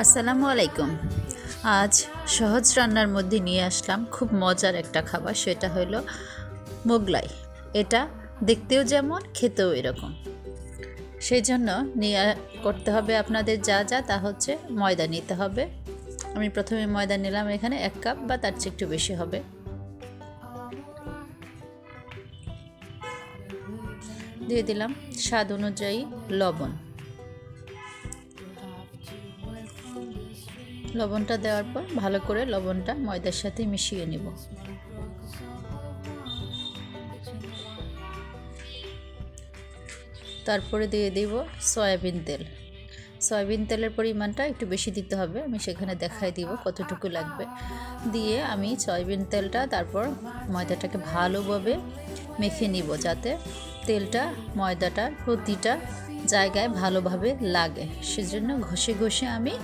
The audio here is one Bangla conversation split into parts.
আসসালামু আলাইকুম। আজ সহজ রান্নার মধ্যে নিয়ে আসলাম খুব মজার একটা খাবার, সেটা হলো মোগলাই। এটা দেখতেও যেমন, খেতেও এরকম। সেই জন্য করতে হবে আপনাদের যা যা, তা হচ্ছে ময়দা নিতে হবে। আমি প্রথমে ময়দা নিলাম, এখানে 1 কাপ বা তার চেয়ে একটু বেশি হবে। দিয়ে দিলাম স্বাদ অনুযায়ী লবণ। লবণটা দেওয়ার পর ভালো করে লবণটা ময়দার সাথে মিশিয়ে নিব। তারপরে দিয়ে দেব সয়াবিন তেল। সয়াবিন তেলের পরিমাণটা একটু বেশি দিতে হবে, আমি সেখানে দেখাই দিব কতটুকু লাগবে। দিয়ে আমি সয়াবিন তেলটা তারপর ময়দাটাকে ভালোভাবে মেখে নিব, যাতে তেলটা ময়দাটার প্রতিটা জায়গায় ভালোভাবে লাগে। সেজন্য ঘষে ঘষে আমি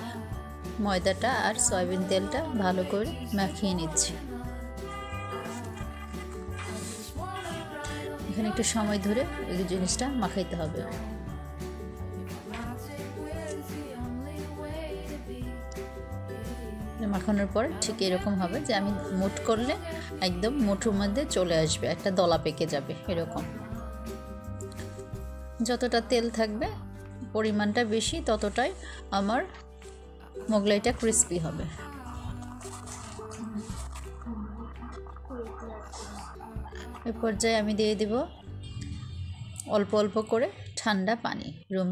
ময়দাটা আর সয়াবিন তেলটা ভালো করে মাখিয়ে নিচ্ছি। এখানে একটু সময় ধরে এই জিনিসটা মাখাইতে হবে। মাখানোর পর ঠিক এরকম হবে যে আমি মুঠ করলে একদম মুঠোর মধ্যে চলে আসবে, একটা দলা পেকে যাবে এরকম। যতটা তেল থাকবে পরিমাণটা বেশি, ততটাই আমার মোগলাইটা ক্রিস্পি হবে। এই পর্যায়ে আমি দিয়ে দিব অল্প অল্প করে ঠান্ডা পানি, রুম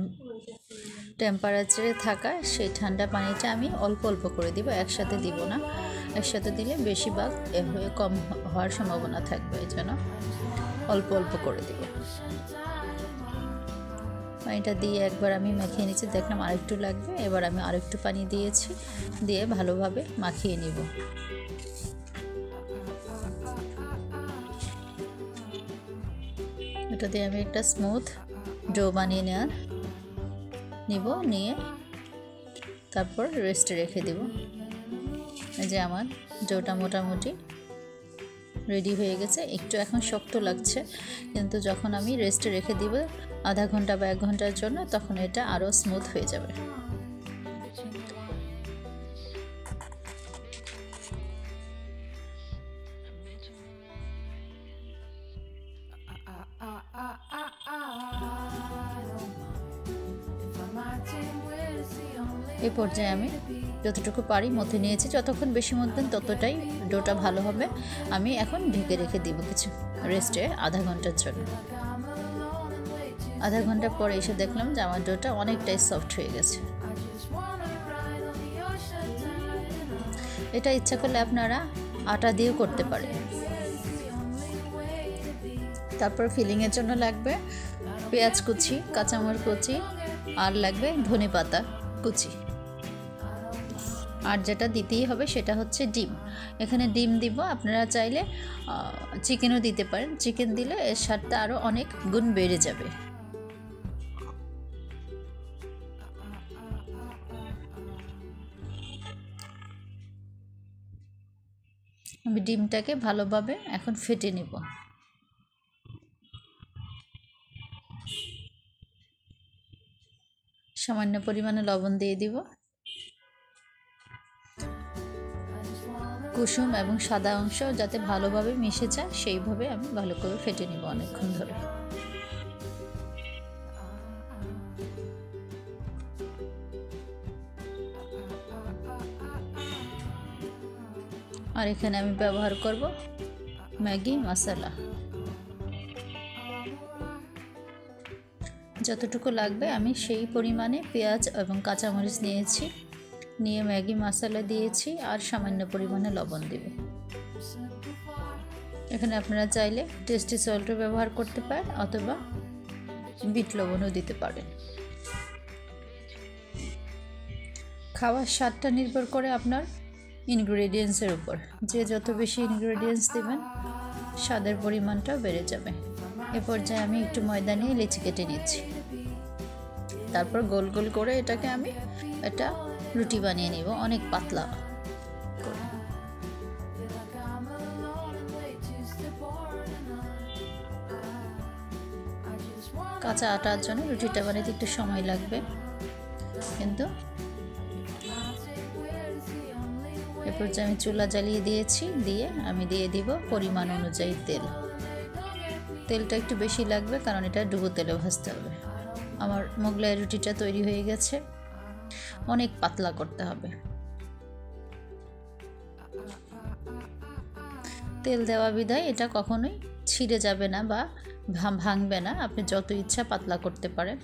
টেম্পারেচারে থাকা সেই ঠান্ডা পানিটা আমি অল্প অল্প করে দিব, একসাথে দিব না। একসাথে দিলে বেশি ভাগ হয়ে কম হওয়ার সম্ভাবনা থাকবে, এই জন্য অল্প অল্প করে দিব। পানিটা দিয়ে একবার আমি মাখিয়ে নিচ্ছি, দেখলাম আরেকটু লাগবে, এবার আমি আরেকটু পানি দিয়েছি, দিয়ে ভালোভাবে মাখিয়ে নিব। এটা দিয়ে আমি একটা স্মুথ ডো বানিয়ে নিয়ে তারপর রেস্টে রেখে দেব। এই যে আমার ডোটা মোটামুটি রেডি হয়ে গেছে। একটু এখন শক্ত লাগছে, কিন্তু যখন আমি রেস্টে রেখে দিব আধা ঘন্টা বা 1 ঘন্টার জন্য, তখন এটা আরও স্মুথ হয়ে যাবে। এই পর্যায়ে আমি যতটুকু পারি মধ্যে নিয়েছি, যতক্ষণ বেশি মধ্যে ততটাই ডোটা ভালো হবে। আমি এখন ঢেকে রেখে দিব কিছু রেস্টে আধা ঘন্টার জন্য। আধা ঘন্টা পরে এসে দেখলাম যে আমার ডোটা অনেকটাই সফট হয়ে গেছে। এটা ইচ্ছা করলে আপনারা আটা দিয়েও করতে পারেন। তারপর ফিলিংয়ের জন্য লাগবে পেঁয়াজ কুচি, কাঁচামরিচ কুচি, আর লাগবে ধনেপাতা কুচি। আর যেটা দিতেই হবে সেটা হচ্ছে ডিম। এখানে ডিম দিব, আপনারা চাইলে চিকেনও দিতে পারেন। চিকেন দিলে এর স্বাদটা আরও অনেক গুণ বেড়ে যাবে। আমি ডিমটাকে ভালোভাবে এখন ফেটে নেব। সামান্য পরিমাণে লবণ দিয়ে দিব। কুসুম এবং সাদা অংশ যাতে ভালোভাবে মিশে যায়, সেইভাবে আমি ভালো করে ফেটে নিব অনেকক্ষণ ধরে। আর এখানে আমি ব্যবহার করব ম্যাগি মশলা। যতটুকু লাগবে আমি সেই পরিমাণে পেঁয়াজ এবং কাঁচামরিচ নিয়েছি, নিয়ে ম্যাগি মশলা দিয়েছি, আর সামান্য পরিমাণে লবণ দেব। এখানে আপনারা চাইলে টেস্টি সল্টও ব্যবহার করতে পারেন, অথবা বিট লবণও দিতে পারেন। খাওয়ার স্বাদটা নির্ভর করে আপনার ইনগ্রেডিয়েন্টসের উপর। যে যত বেশি ইনগ্রেডিয়েন্টস দেবেন স্বাদের পরিমাণটাও বেড়ে যাবে। এ পর্যায়ে আমি একটু ময়দা নিয়ে লেচি কেটে নিচ্ছি। তারপর গোল গোল করে এটাকে আমি একটা রুটি বানিয়ে নিব, অনেক পাতলা করে। কাঁচা আটার জন্য রুটিটা বানাতে একটু সময় লাগবে, কিন্তু এরপর যে আমি চুলা জ্বালিয়ে দিয়েছি, দিয়ে আমি দিয়ে দিব পরিমাণ অনুযায়ী তেল। তেলটা একটু বেশি লাগবে কারণ এটা ডুবো তেলে ভাজতে হবে। আমার মোগলাই রুটিটা তৈরি হয়ে গেছে, অনেক পাতলা করতে হবে। তেল দেওয়া বিধায় এটা কখনোই ছিঁড়ে যাবে না বা ভাঙবে না, আপনি যত ইচ্ছা পাতলা করতে পারেন।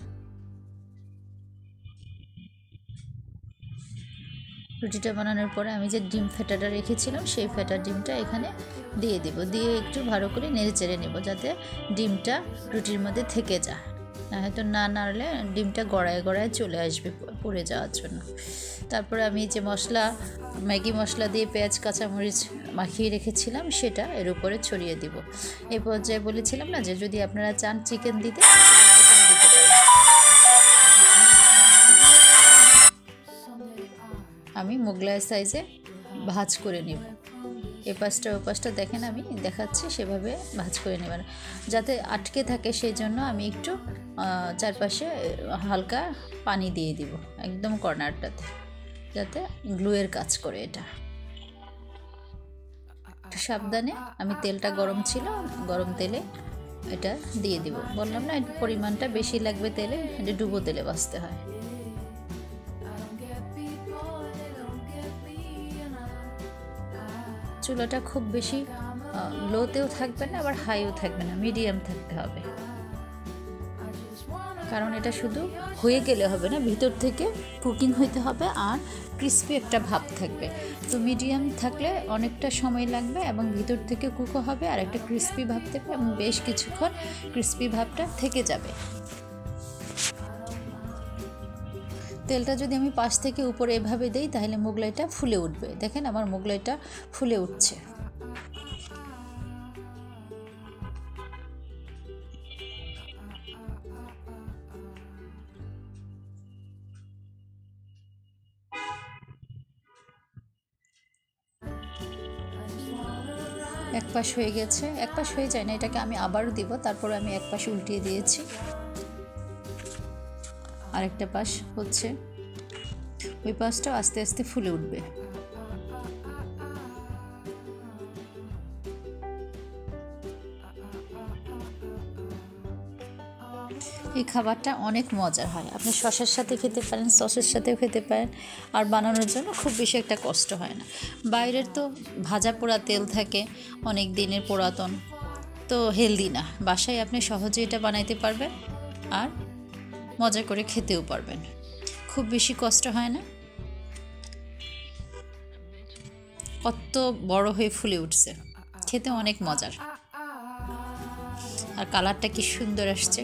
রুটিটা বানানোর পরে আমি যে ডিম ফেটাটা রেখেছিলাম সেই ফেটা ডিমটা এখানে দিয়ে দিব, দিয়ে একটু ভালো করে নেড়ে চেড়ে নেব যাতে ডিমটা রুটির মধ্যে থেকে যায়, হয়তো না নাড়লে ডিমটা গড়ায় গড়ায় চলে আসবে পড়ে যাওয়ার জন্য। তারপরে আমি যে মশলা, ম্যাগি মশলা দিয়ে পেঁয়াজ কাঁচামরিচ মাখিয়ে রেখেছিলাম সেটা এর উপরে ছড়িয়ে দিব। এই পর্যায়ে বলেছিলাম না যে যদি আপনারা চান চিকেন দিতে, আমি মোগলাই সাইজে ভাজ করে নেব। এ পাশটা ও পাশটা দেখেন আমি দেখাচ্ছি, সেভাবে ভাজ করে নেবেন যাতে আটকে থাকে। সেই জন্য আমি একটু চারপাশে হালকা পানি দিয়ে দিব একদম কর্নারটাতে, যাতে গ্লুয়ের কাজ করে। এটা সাবধানে, আমি তেলটা গরম ছিল, গরম তেলে এটা দিয়ে দিব। বললাম না পরিমাণটা বেশি লাগবে তেলে, এটা ডুবো তেলে ভাজতে হয়। চুলাটা খুব বেশি লোতেও থাকবে না আবার হাইও থাকবে না, মিডিয়াম থাকতে হবে, কারণ এটা শুধু হয়ে গেলে হবে না, ভিতর থেকে কুকিং হইতে হবে আর ক্রিস্পি একটা ভাব থাকবে। তো মিডিয়াম থাকলে অনেকটা সময় লাগবে এবং ভিতর থেকে কুকও হবে আর একটা ক্রিস্পি ভাব থাকবে এবং বেশ কিছুক্ষণ ক্রিস্পি ভাবটা থেকে যাবে। তেলটা যদি আমি পাশ থেকে উপরে এভাবে দেই তাহলে মোগলাইটা ফুলে উঠবে। দেখেন আমার মোগলাইটা ফুলে উঠছে। এক পাশ হয়ে গেছে, এক পাশ হয়ে যায় না, এটাকে আমি আবারও দিব। তারপরে আমি এক পাশ উল্টিয়ে দিয়েছি, আরেকটা পাশ হচ্ছে, ওই পাশটাও আস্তে আস্তে ফুলে উঠবে। এই খাবারটা অনেক মজার হয়, আপনি সসের সাথে খেতে পারেন, সসের সাথেও খেতে পারেন, আর বানানোর জন্য খুব বেশি একটা কষ্ট হয় না। বাইরের তো ভাজা পোড়া তেল থাকে, অনেক দিনের পুরাতন, তো হেলদি না। বাসায় আপনি সহজে এটা বানাইতে পারবেন আর মজা করে খেতেও পারবেন, খুব বেশি কষ্ট হয় না। কত বড় হয়ে ফুলে উঠছে, খেতে অনেক মজার, আর কালারটা কি সুন্দর আসছে।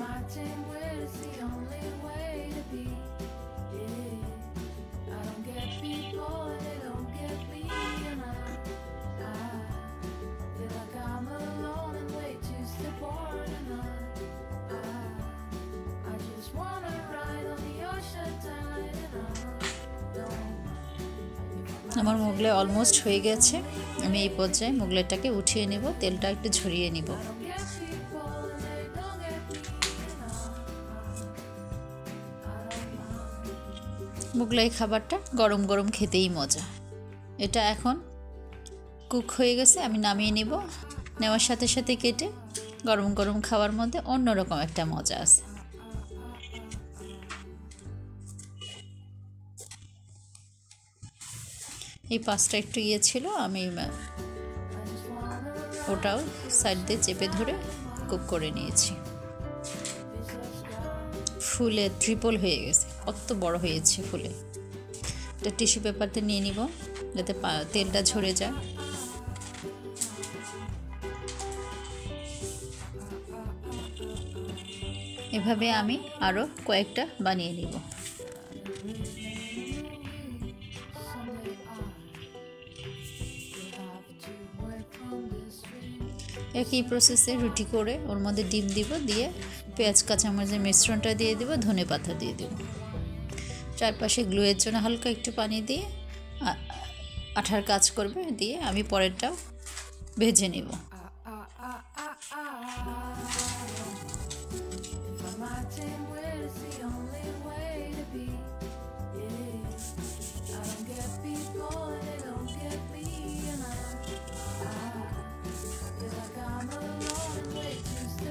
আমার মোগলাই অলমোস্ট হয়ে গেছে, আমি এই পর্যায়ে মোগলাইটাকে উঠিয়ে নেব, তেলটা একটু ঝরিয়ে নিব। মোগলাই খাবারটা গরম গরম খেতেই মজা। এটা এখন কুক হয়ে গেছে, আমি নামিয়ে নেব। নেওয়ার সাথে সাথে কেটে গরম গরম খাওয়ার মধ্যে অন্যরকম একটা মজা আছে। এই পাঁচটা একটু ইয়ে ছিল, আমি ওটাও সাইড দিয়ে চেপে ধরে কুক করে নিয়েছি। ফুলে ট্রিপল হয়ে গেছে, কত বড় হয়েছে ফুলে। এটা টিস্যু পেপারতে নিয়ে নিব যাতে তেলটা ঝরে যায়। এভাবে আমি আরও কয়েকটা বানিয়ে নিব। একই প্রসেসে রুটি করে ওর মধ্যে ডিম দিব, দিয়ে পেঁয়াজ কাঁচামরিচের মিশ্রণটা দিয়ে দিব, ধনেপাতা দিয়ে দেব। চারপাশে গ্লুয়ের জন্য হালকা একটু পানি দিয়ে আঠার কাজ করবে, দিয়ে আমি পরেরটাও ভেজে নেব।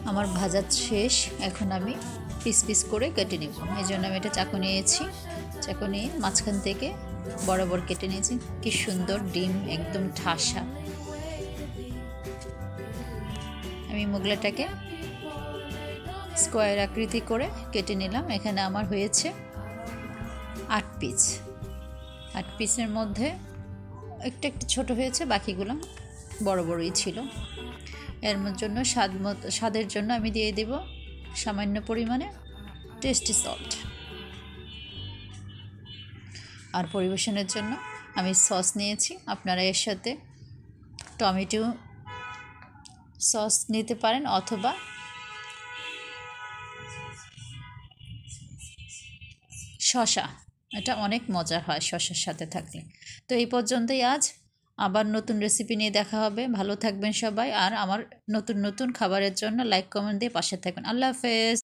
আমার ভাজা শেষ, এখন আমি পিস পিস করে কেটে নেব। এই জন্য আমি এটা চাকু নিয়েছি, চাকু নিয়ে মাঝখান থেকে বরাবর কেটে নিয়েছি। কি সুন্দর ডিম, একদম ঠাসা। আমি মোগলাটাকে স্কোয়ার আকৃতি করে কেটে নিলাম। এখানে আমার হয়েছে 8 পিস। 8 পিসের মধ্যে একটু একটু ছোট হয়েছে, বাকিগুলো বড় বড়ই ছিল। এর জন্য স্বাদের জন্য আমি দিয়ে দেব সামান্য পরিমাণে টেস্টি সল্ট। আর পরিবেশনের জন্য আমি সস নিয়েছি। আপনারা এর সাথে টমেটো সস নিতে পারেন অথবা শসা, এটা অনেক মজা হয় শসার সাথে থাকলে। তো এই পর্যন্তই আজ, আবার নতুন রেসিপি নিয়ে দেখা হবে। ভালো থাকবেন সবাই, আর আমার নতুন নতুন খাবারের জন্য লাইক কমেন্ট দিয়ে পাশে থাকবেন। আল্লাহ হাফেজ।